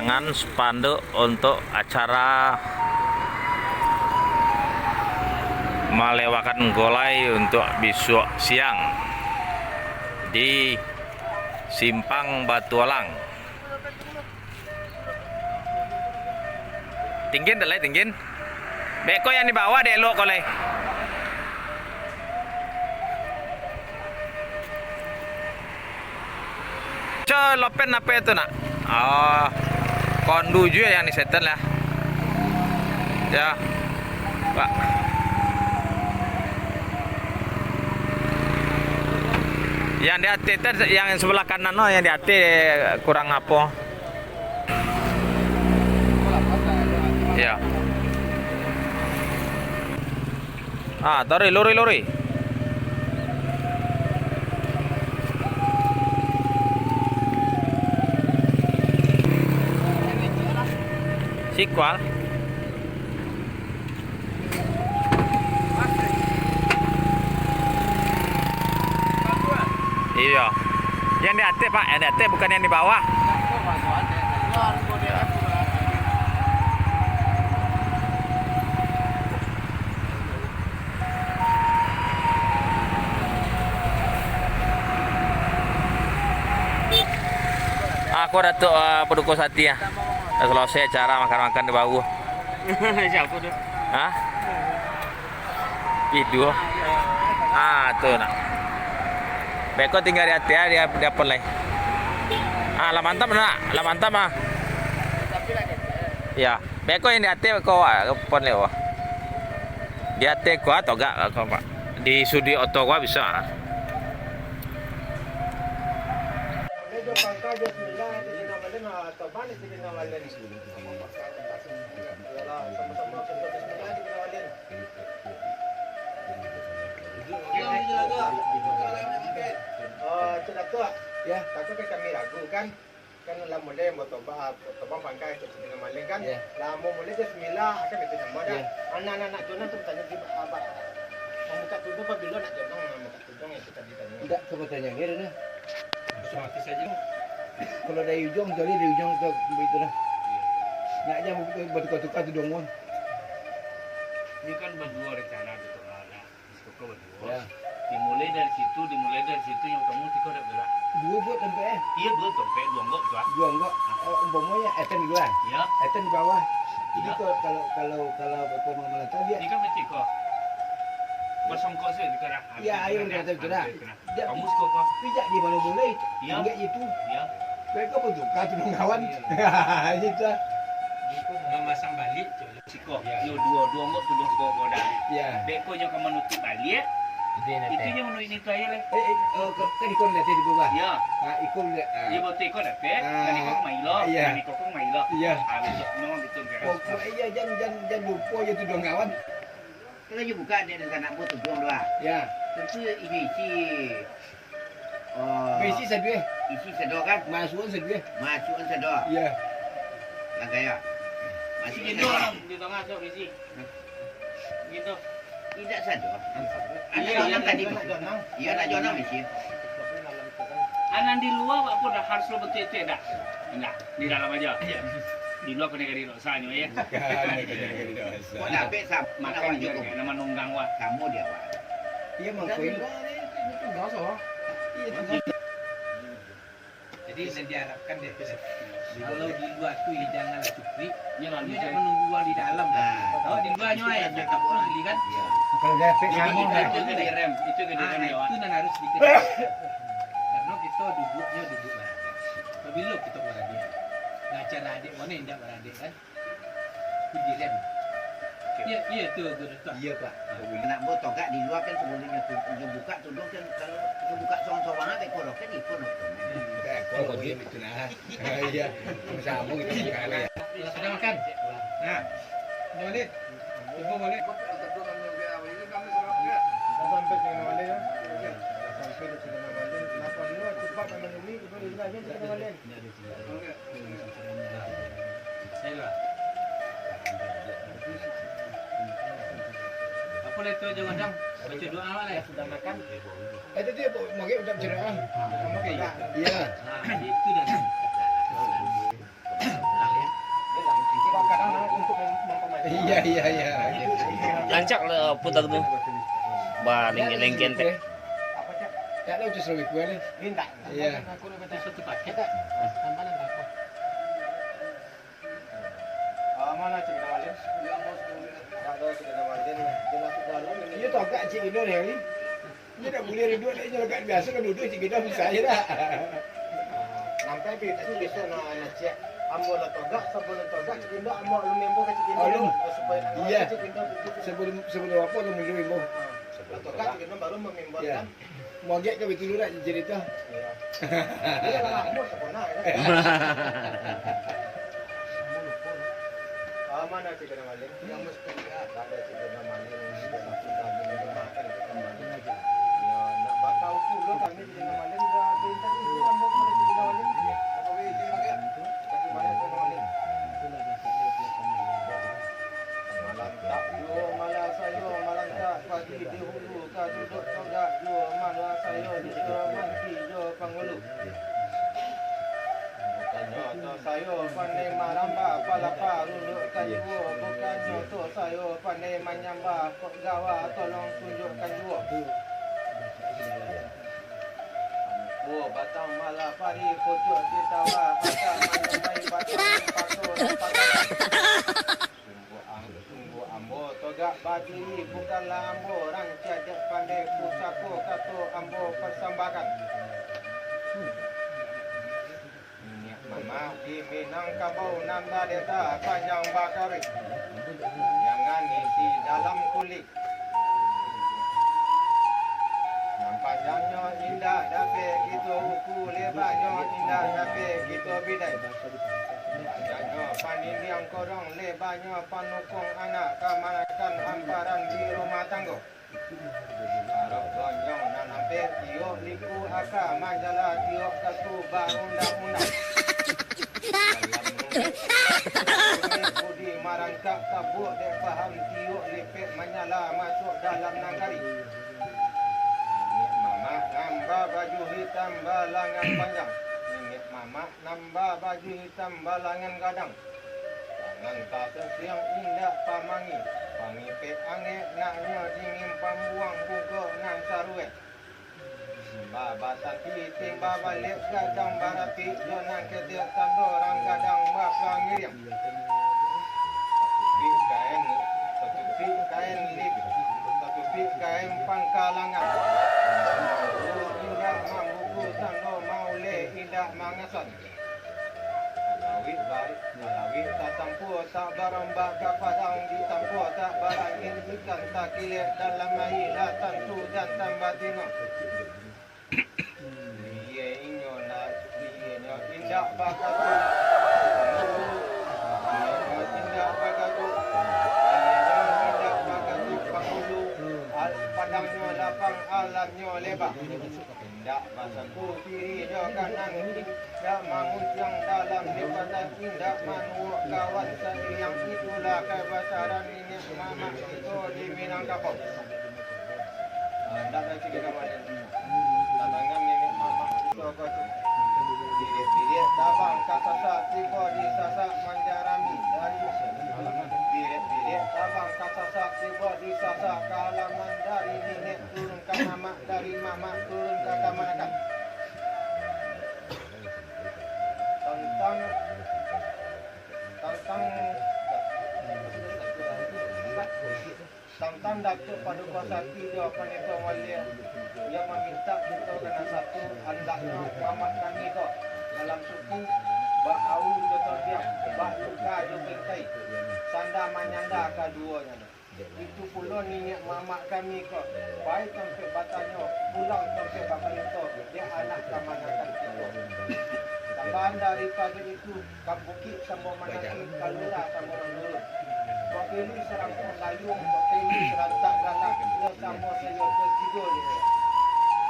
pemasangan spanduk untuk acara melewatkan golai untuk besok siang di Simpang Batualang. Tinggiin dah, tinggiin. Beko yang di bawah deh lo kolai. Lopen apa itu nak? Oh, kondu juga yang disetel lah. Ya, Pak. Yang di hati itu, yang sebelah kanan no, yang di hati kurang apa? Ya. Ah, lori. Sikwal. Iya. Yang di atas Pak, yang di atas bukan yang di bawah. Aku Datuk Paduka Sati ya. Selesai cara makan-makan di bawah. Siapa tuh? Hah? Video. Ah, tuh nak. Beko tinggal di hati ya, dia pelai. Ah, lah mantap nak. Lah mantap ah. Ya, beko yang di hati kau pon lewat. Di hati kau atau enggak kau Pak? Di sudi oto kau bisa. Ya, tapi kami ragu kan lah mulai mau toba pangkai itu dengan maling kan, lah mau mulai bismillah akan itu nama dah. Anak-anak jono tuh tanya di apa? Mau buka tudung apa belum nak jono mau buka tudung itu tadi tanya. Tidak, coba tanya dia dah. Otomatis saja. Kalau dari ujung, jadi dari ujung ke itu lah. Nak aja bertukar-tukar tudung pun. Ini kan berdua rencana gitu mana? Diskusi berdua. Ya. Dimulai dari situ yang kamu tiga udah gerak. Dua buat sampai Iya dua dompet, dua enggak tuh. dua enggak. Umpamanya Eten di luar, Ya. Eten di bawah. Jadi Ya. kalau mau melangkah dia. Ini kan mesti kok. Bersongkok sih dikerah. Ya, ayo kita gerak. Kamu suka kok? Pijak di mana mulai? Ya. Enggak itu. Ya. Mereka bertukar tudung kawan. Gitu. Memasang balik, siko. Yo dua enggak tuh dong kok goda. Ya. Beko yang kamu nutup balik. Itu yang menuin itu aja leh. Kan ikon lihat di bawah. Ya. Nah, ikon lihat. Dia buat ikut dah, kan ikut mailo, Iya. kan ikut mailo. Iya. Habis memang betul kan. Oh, iya jangan lupa ya tudung kawan. Kalau you buka dia dengan anak buat tudung doa. Ya. Tentu ini isi. Besi sedih. Isi sedok kan? Masukan sedih. Masukan sedok. Ya. Lah kaya. Masih Gitu sedok. di tengah tu isi. Gitu. Tidak sedok. Iya, Anak iya, tadi. Jono. Iya nak jono mesti. Anak di luar apa dah harus lo betul dah. Enggak, di dalam aja. Di luar kena kali dosa ni ya. Kau nak ambil sap. Mana Makan orang je cukup. nama nunggang wah. Kamu dia wak. Iya mengkuin. Jadi yang diharapkan dia kalau di luar tu janganlah cuplik, Jangan dia bisa. jangan menunggu di dalam. Nah. Kalau di luarnya ayat cakap pun beli kan. Kalau dia fix Jadi kamu itu ke direm, itu ke direm ya. Itu yang harus dikejar. Karena kita duduknya duduk beradik. Apabila kita beradik, ngajar adik mana yang tidak beradik kan? Itu direm. Iya, iya tu betul. Iya Pak. Nak buat togak di luar kan sebelumnya tu buka tudung kan kalau kita buka soang-soang apa korok kan ikut. Kalau dia itu nah. Iya. Sama gitu kan ya. Sudah makan? Nah, balik. Tunggu balik. Sampai dengan wale ya. Sampai dengan wale. Kenapa lu cepat dengan ini itu di aja dengan wale. Saya apa itu jangan dong baca doa awal ya sudah makan. Itu dia mau udah cerah. Kamu kayak Iya. Nah, itu dah. Iya. Lancak lah putar tu. Bah, lengken teh. Apa cak? Tak tahu tu seru kuah ni. Minta. Iya. Aku nak kata satu paket. Tambah nak apa? Mana cik kita malin? Tak ada cik kita malin. Dia masuk dalam ini. Dia tahu kat Cik Gino ni hari. Dia tak boleh duduk dia je kat biasa kan duduk Cik Gino bisa je dah. Nampai pi tu besok nak cek. Ambo la togak sebelum togak cik Gino ambo lu member ke cik Gino. Oh, lu? Supaya nak Iya. cik Gino Sebelum apa lu minggu minggu. La togak cik Gino baru memember Ya. kan. Mau get ke betul tak cerita. Iya. Dia lah ambo sempurna ya. Mana cik kita malin? Yang mesti tak ada cik kita malin. Dia masuk dalam ini makan kita malin aja. Ya nak bakal puluh kami cik kita malin dah perintah itu ambo kepada cik kita malin. Apa boleh dia makan? Kasih mana cik kita malin? Malam tak yo malam sayo malam tak pagi di hulu ka duduk togak yo malam sayo di Suramanti yo Pangulu. Bukannya to sayo pandai maramba palapa runduk kayu bukannya to sayo pandai menyamba kok gawa tolong tunjukkan jua. Oh batang malapari pucuk ditawa ada menyambai batang patur patah. Tunggu ambo togak badiri bukanlah ambo orang cedek pandai pusako kato ambo persembahkan. Mama di Minangkabau nanda deta panjang bakari. Jangan isi dalam kulit. Yang panjangnya indah dape gitu uku lebarnya indah dape gitu bidai. Panjangnya panjang korong lebarnya panukung anak kamanakan hamparan di rumah tangga. Arok gonyong nan hampir tiok liku aka manjala tiok katu undang-undang. Budi marangkak kabuk dek faham tiuk lipit menyala masuk dalam nagari. Mama nambah baju hitam balangan panjang. Ningit mama nambah baju hitam balangan gadang. Tangan tak siang indah pamangi. Pangipit angin naknya dingin pambuang buka nan saruet. Babatan piting babalik gadang barati jonan kedia tando orang gadang bapang ngiriam. Satu kain lip, satu kain pangkalangan. Indah mambuku tando maule indah mangasan. Alawit tak tampu tak barombak kapadang ditampu tak barangin ikan tak kilik dalam air latan tu dan tambah tengok. Dia inyo nak dia indah bagatu. Indah bagatu. Indah bagatu pakulu. Padangnya lapang alamnya lebar. Indah basanku kiri jo kanan indah manguncang dalam lipatan indah manuak kawan sayang itulah kebesaran minyak mama itu di Minangkabau. Tak ada cerita mana. Tangan minyak mama itu apa tu? Bilik tabang kasasa tiba di sasak manjarami dari bilik tabang kasasa tiba di sasak kalaman dari nenek turun ke mama dari mama turun ke kamanakan. Tantang Datuk Paduka Sakti dia Panito Walia yang meminta kita kena satu andaknya mamat kami kau dalam suku bak au joto dia bak luka jo pentai sanda manyanda keduanya itu pula minyak mamak kami kau baik sampai batanya pulang sampai baperito dia anak kamanakan kita tambahan daripada itu Kabuki sama Manaki Kalura sama Nurul Wakili serang Layung, wakili serang tak galak, dia sama saya tertidur dia.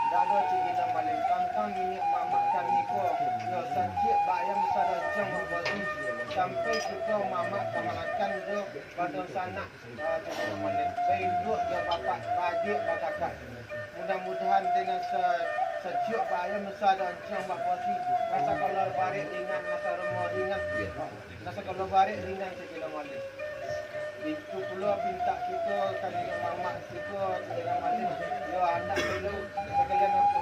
Dada cikgu balik tantang minyak mamak kami ko, dia sancik bayam sarajang berbatu sampai kita mamak kamanakan dia pada sana cikgu balik. Baik dua dia bapak bagi batakan. Mudah-mudahan dengan ciok bayar nusa dan ciang bak posi. Masa kalau barik ringan, masa rumah ringan. Masa kalau barik ringan sekilo malin. Itu pula minta kita kan mamak kita sekilo malin. Yo anak dulu sekalian aku.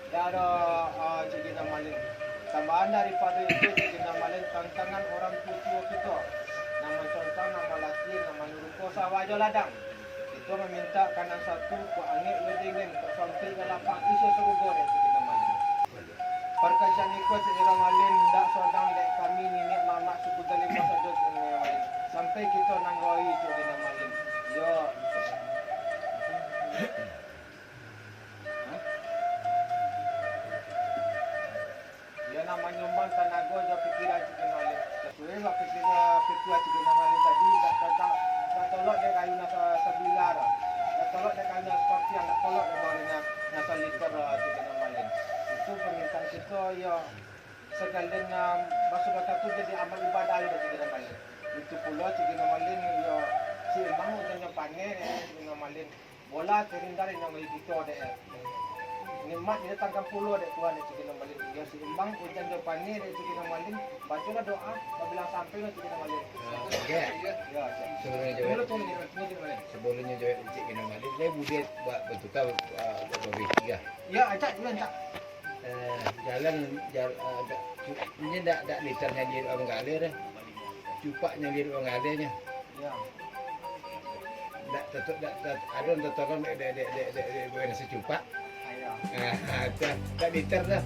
Ya ada sekilo malin. Tambahan daripada itu sekilo malin tantangan orang tua kita. Nama contoh, nama laki, nama nuruko sawajo ladang. Itu meminta kanan satu, ku angin wedingen, ku sampai ke lapang isu suruh goreng kita malin. Perkajian ikut sekira malin, ndak sodang dek kami nenek mamak suku dalima saja sekira malin. Sampai kita nanggoi sekira malin. Yo. Ya nama nyumbang tanago jo pikiran sekira malin. Sesuai waktu kita pikir sekira malin tadi, tak tolak dia kayu nasa sebilar. Tak tolak dia kayu nasa seperti yang tak tolak dia bawa nasa liter sekira malin. Itu permintaan kita ya sekalian basuh bata tu jadi amal ibadah dia sekira malin. Itu pula sekira malin ya si emang ujannya panen sekira malin. Bola terindar yang bagi kita deh. Nikmat dia tangkap pulau deh Tuhan deh sekira malin. Ya si emang ujannya panen deh sekira malin. Bacalah doa apabila sampai lah sekira malin. Okey. Ya. Sebelumnya Mula jawab. tu ni sekira malin. Sebelumnya jawab Encik kena malin. Saya buat buat bertukar berbeza. Ya, acak juga acak. Jalan ini tak liternya dia orang galer dah. Cupaknya dia orang galernya. Ya. Tak tetap ada orang tertolong dek buat nasi cupak. Ayah. Tak liter dah.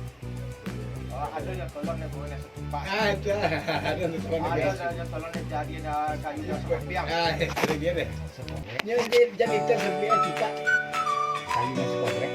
Ada yang tolong dia boleh setupak. Ada orang tertolong Ada yang tolong dia jadi dah kayu dah sepiang. itu dia deh. Nya dia jadi liter sebiar cupak. Kayu nasi goreng.